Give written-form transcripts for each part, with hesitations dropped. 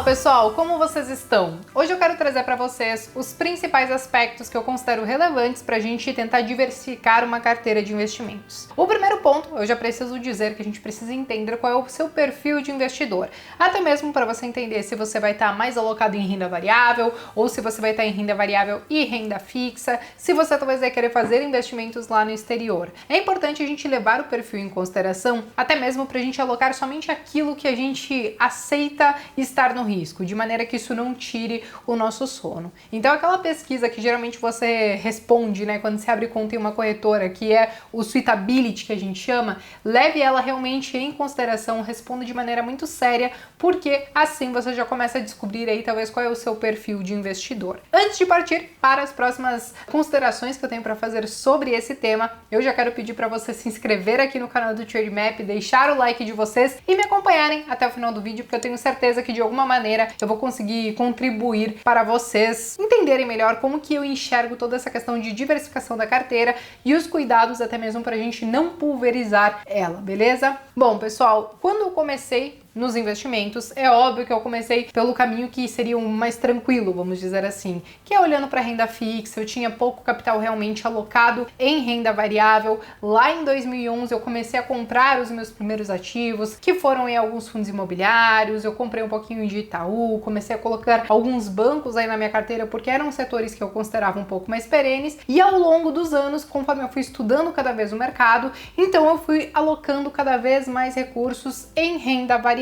Fala pessoal, como vocês estão? Hoje eu quero trazer para vocês os principais aspectos que eu considero relevantes para a gente tentar diversificar uma carteira de investimentos. O primeiro ponto, eu já preciso dizer que a gente precisa entender qual é o seu perfil de investidor, até mesmo para você entender se você vai estar mais alocado em renda variável ou se você vai estar em renda variável e renda fixa, se você talvez vai querer fazer investimentos lá no exterior. É importante a gente levar o perfil em consideração, até mesmo para a gente alocar somente aquilo que a gente aceita estar no risco, de maneira que isso não tire o nosso sono. Então aquela pesquisa que geralmente você responde, né, quando você abre conta em uma corretora, que é o suitability que a gente chama, leve ela realmente em consideração, responda de maneira muito séria, porque assim você já começa a descobrir aí talvez qual é o seu perfil de investidor. Antes de partir para as próximas considerações que eu tenho para fazer sobre esse tema, eu já quero pedir para você se inscrever aqui no canal do Trade Map, deixar o like de vocês e me acompanharem até o final do vídeo, porque eu tenho certeza que de alguma maneira eu vou conseguir contribuir para vocês entenderem melhor como que eu enxergo toda essa questão de diversificação da carteira e os cuidados até mesmo para a gente não pulverizar ela, beleza? Bom, pessoal, quando eu comecei nos investimentos, é óbvio que eu comecei pelo caminho que seria o mais tranquilo, vamos dizer assim, que é olhando para renda fixa. Eu tinha pouco capital realmente alocado em renda variável. Lá em 2011 eu comecei a comprar os meus primeiros ativos, que foram em alguns fundos imobiliários. Eu comprei um pouquinho de Itaú, comecei a colocar alguns bancos aí na minha carteira, porque eram setores que eu considerava um pouco mais perenes, e ao longo dos anos, conforme eu fui estudando cada vez o mercado, então eu fui alocando cada vez mais recursos em renda variável.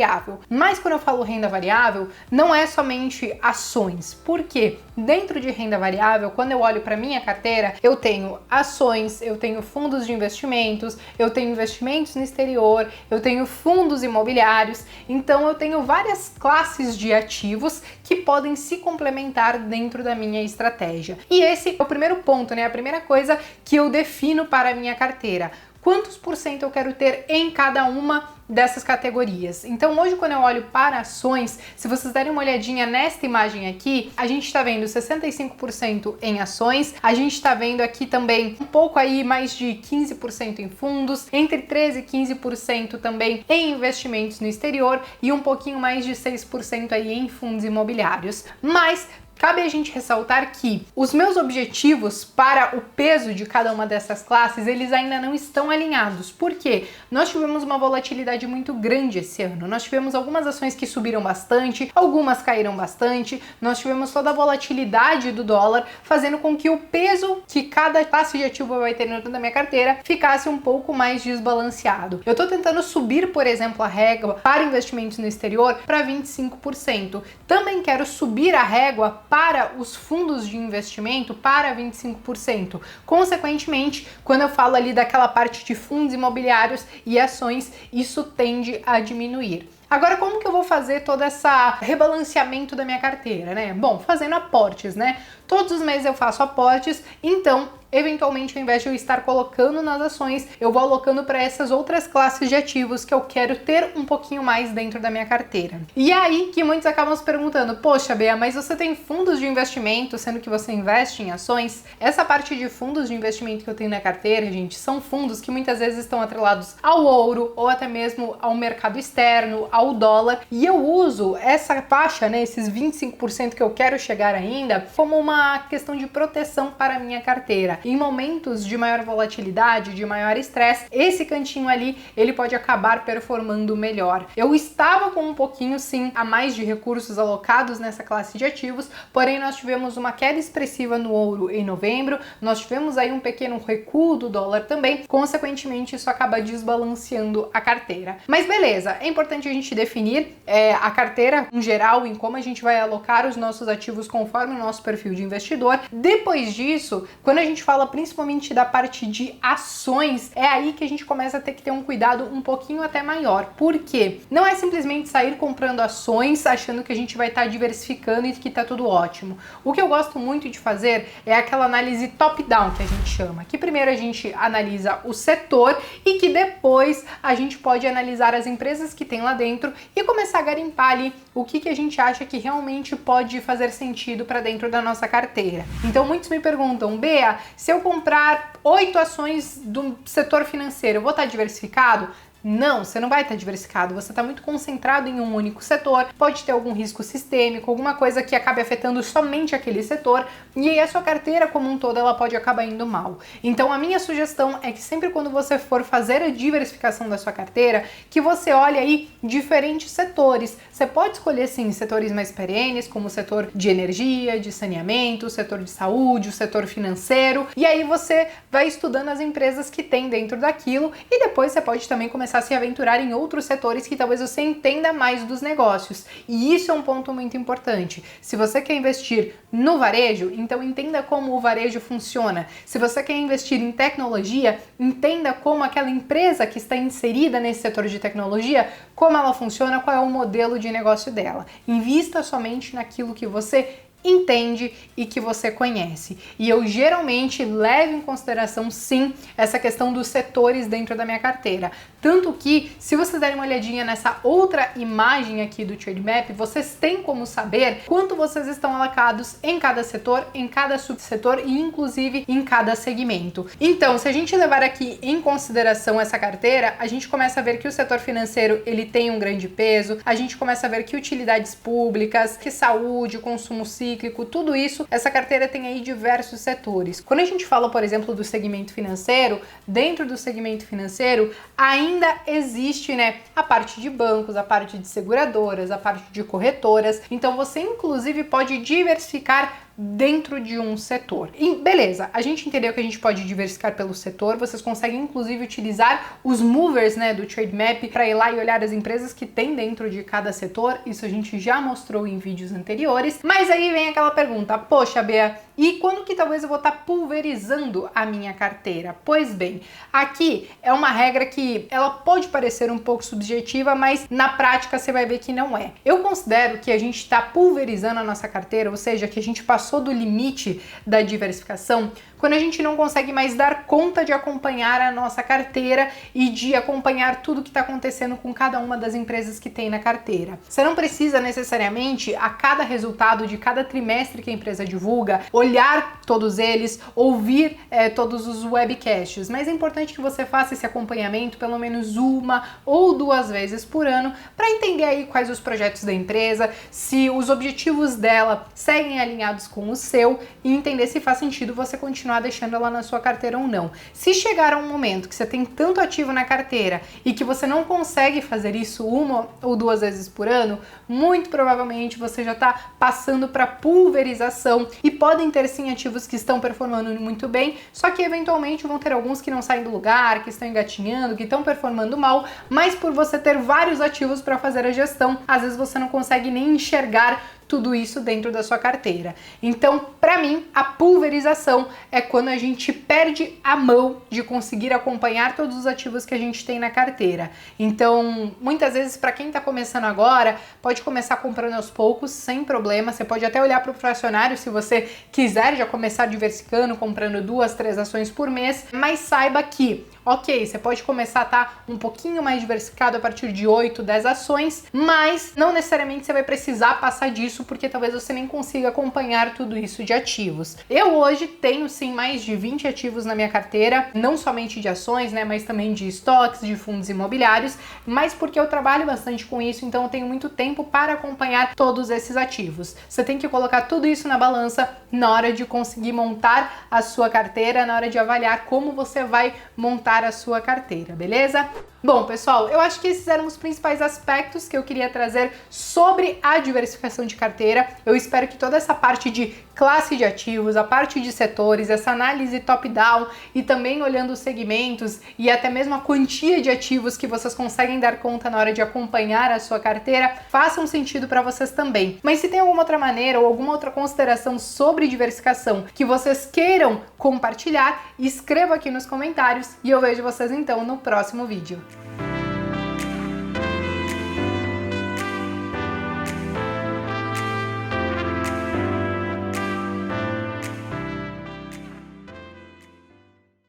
Mas quando eu falo renda variável, não é somente ações. Por quê? Dentro de renda variável, quando eu olho para minha carteira, eu tenho ações, eu tenho fundos de investimentos, eu tenho investimentos no exterior, eu tenho fundos imobiliários, então eu tenho várias classes de ativos que podem se complementar dentro da minha estratégia. E esse é o primeiro ponto, né? A primeira coisa que eu defino para a minha carteira. Quantos por cento eu quero ter em cada uma dessas categorias? Então hoje, quando eu olho para ações, se vocês derem uma olhadinha nesta imagem aqui, a gente está vendo 65% em ações, a gente está vendo aqui também um pouco aí mais de 15% em fundos, entre 13% e 15% também em investimentos no exterior e um pouquinho mais de 6% aí em fundos imobiliários. Mas cabe a gente ressaltar que os meus objetivos para o peso de cada uma dessas classes, eles ainda não estão alinhados. Por quê? Nós tivemos uma volatilidade muito grande esse ano. Nós tivemos algumas ações que subiram bastante, algumas caíram bastante. Nós tivemos toda a volatilidade do dólar, fazendo com que o peso que cada classe de ativo vai ter dentro da minha carteira ficasse um pouco mais desbalanceado. Eu estou tentando subir, por exemplo, a régua para investimentos no exterior para 25%. Também quero subir a régua para os fundos de investimento para 25%. Consequentemente, quando eu falo ali daquela parte de fundos imobiliários e ações, isso tende a diminuir. Agora, como que eu vou fazer todo esse rebalanceamento da minha carteira, né? Bom, fazendo aportes, né? Todos os meses eu faço aportes, então eventualmente, ao invés de eu estar colocando nas ações, eu vou alocando para essas outras classes de ativos que eu quero ter um pouquinho mais dentro da minha carteira. E é aí que muitos acabam se perguntando: poxa, Bea, mas você tem fundos de investimento, sendo que você investe em ações? Essa parte de fundos de investimento que eu tenho na carteira, gente, são fundos que muitas vezes estão atrelados ao ouro ou até mesmo ao mercado externo, ao dólar, e eu uso essa faixa, né, esses 25% que eu quero chegar ainda, como uma questão de proteção para a minha carteira. Em momentos de maior volatilidade, de maior estresse, esse cantinho ali, ele pode acabar performando melhor. Eu estava com um pouquinho, sim, a mais de recursos alocados nessa classe de ativos, porém nós tivemos uma queda expressiva no ouro em novembro, nós tivemos aí um pequeno recuo do dólar também, consequentemente isso acaba desbalanceando a carteira. Mas beleza, é importante a gente definir a carteira em geral, em como a gente vai alocar os nossos ativos conforme o nosso perfil de investidor. Depois disso, quando a gente fala principalmente da parte de ações, é aí que a gente começa a ter que ter um cuidado um pouquinho até maior. Por quê? Não é simplesmente sair comprando ações achando que a gente vai estar diversificando e que tá tudo ótimo. O que eu gosto muito de fazer é aquela análise top-down que a gente chama, que primeiro a gente analisa o setor e que depois a gente pode analisar as empresas que tem lá dentro e começar a garimpar ali o que a gente acha que realmente pode fazer sentido para dentro da nossa carteira. Então muitos me perguntam: Bea, se eu comprar 8 ações do setor financeiro, eu vou estar diversificado? Não, você não vai estar diversificado, você está muito concentrado em um único setor, pode ter algum risco sistêmico, alguma coisa que acabe afetando somente aquele setor, e aí a sua carteira como um todo ela pode acabar indo mal. Então a minha sugestão é que sempre quando você for fazer a diversificação da sua carteira, que você olhe aí diferentes setores. Você pode escolher sim setores mais perenes, como o setor de energia, de saneamento, o setor de saúde, o setor financeiro, e aí você vai estudando as empresas que tem dentro daquilo, e depois você pode também começar a se aventurar em outros setores que talvez você entenda mais dos negócios. E isso é um ponto muito importante. Se você quer investir no varejo, então entenda como o varejo funciona. Se você quer investir em tecnologia, entenda como aquela empresa que está inserida nesse setor de tecnologia, como ela funciona, qual é o modelo de negócio dela. Invista somente naquilo que você entende e que você conhece. E eu geralmente levo em consideração sim essa questão dos setores dentro da minha carteira. Tanto que, se vocês derem uma olhadinha nessa outra imagem aqui do Trade Map, vocês têm como saber quanto vocês estão alocados em cada setor, em cada subsetor e inclusive em cada segmento. Então, se a gente levar aqui em consideração essa carteira, a gente começa a ver que o setor financeiro ele tem um grande peso, a gente começa a ver que utilidades públicas, que saúde, consumo cíclico, tudo isso, essa carteira tem aí diversos setores. Quando a gente fala, por exemplo, do segmento financeiro, dentro do segmento financeiro ainda existe, a parte de bancos, a parte de seguradoras, a parte de corretoras. Então você inclusive pode diversificar dentro de um setor. E beleza, a gente entendeu que a gente pode diversificar pelo setor, vocês conseguem inclusive utilizar os movers, do Trade Map para ir lá e olhar as empresas que tem dentro de cada setor, isso a gente já mostrou em vídeos anteriores, mas aí vem aquela pergunta, poxa Bea, e quando que talvez eu vou estar pulverizando a minha carteira? Pois bem, aqui é uma regra que ela pode parecer um pouco subjetiva, mas na prática você vai ver que não é. Eu considero que a gente está pulverizando a nossa carteira, ou seja, que a gente passou do limite da diversificação quando a gente não consegue mais dar conta de acompanhar a nossa carteira e de acompanhar tudo que está acontecendo com cada uma das empresas que tem na carteira. Você não precisa necessariamente a cada resultado de cada trimestre que a empresa divulga, olhar todos eles, ouvir todos os webcasts, mas é importante que você faça esse acompanhamento pelo menos uma ou duas vezes por ano para entender aí quais os projetos da empresa, se os objetivos dela seguem alinhados com o seu e entender se faz sentido você continuar deixando ela na sua carteira ou não. Se chegar a um momento que você tem tanto ativo na carteira e que você não consegue fazer isso uma ou duas vezes por ano, muito provavelmente você já está passando para pulverização e podem ter sim ativos que estão performando muito bem, só que eventualmente vão ter alguns que não saem do lugar, que estão engatinhando, que estão performando mal, mas por você ter vários ativos para fazer a gestão, às vezes você não consegue nem enxergar tudo isso dentro da sua carteira. Então, para mim, a pulverização é quando a gente perde a mão de conseguir acompanhar todos os ativos que a gente tem na carteira. Então, muitas vezes, para quem está começando agora, pode começar comprando aos poucos, sem problema. Você pode até olhar para o fracionário se você quiser já começar diversificando, comprando 2, 3 ações por mês, mas saiba que ok, você pode começar a estar um pouquinho mais diversificado a partir de 8, 10 ações, mas não necessariamente você vai precisar passar disso, porque talvez você nem consiga acompanhar tudo isso de ativos. Eu hoje tenho sim mais de 20 ativos na minha carteira, não somente de ações, mas também de estoques, de fundos imobiliários, mas porque eu trabalho bastante com isso, então eu tenho muito tempo para acompanhar todos esses ativos. Você tem que colocar tudo isso na balança na hora de conseguir montar a sua carteira, na hora de avaliar como você vai montar a sua carteira, beleza? Bom, pessoal, eu acho que esses eram os principais aspectos que eu queria trazer sobre a diversificação de carteira. Eu espero que toda essa parte de classe de ativos, a parte de setores, essa análise top-down e também olhando os segmentos e até mesmo a quantia de ativos que vocês conseguem dar conta na hora de acompanhar a sua carteira, façam sentido para vocês também. Mas se tem alguma outra maneira ou alguma outra consideração sobre diversificação que vocês queiram compartilhar, escreva aqui nos comentários e eu vejo vocês então no próximo vídeo.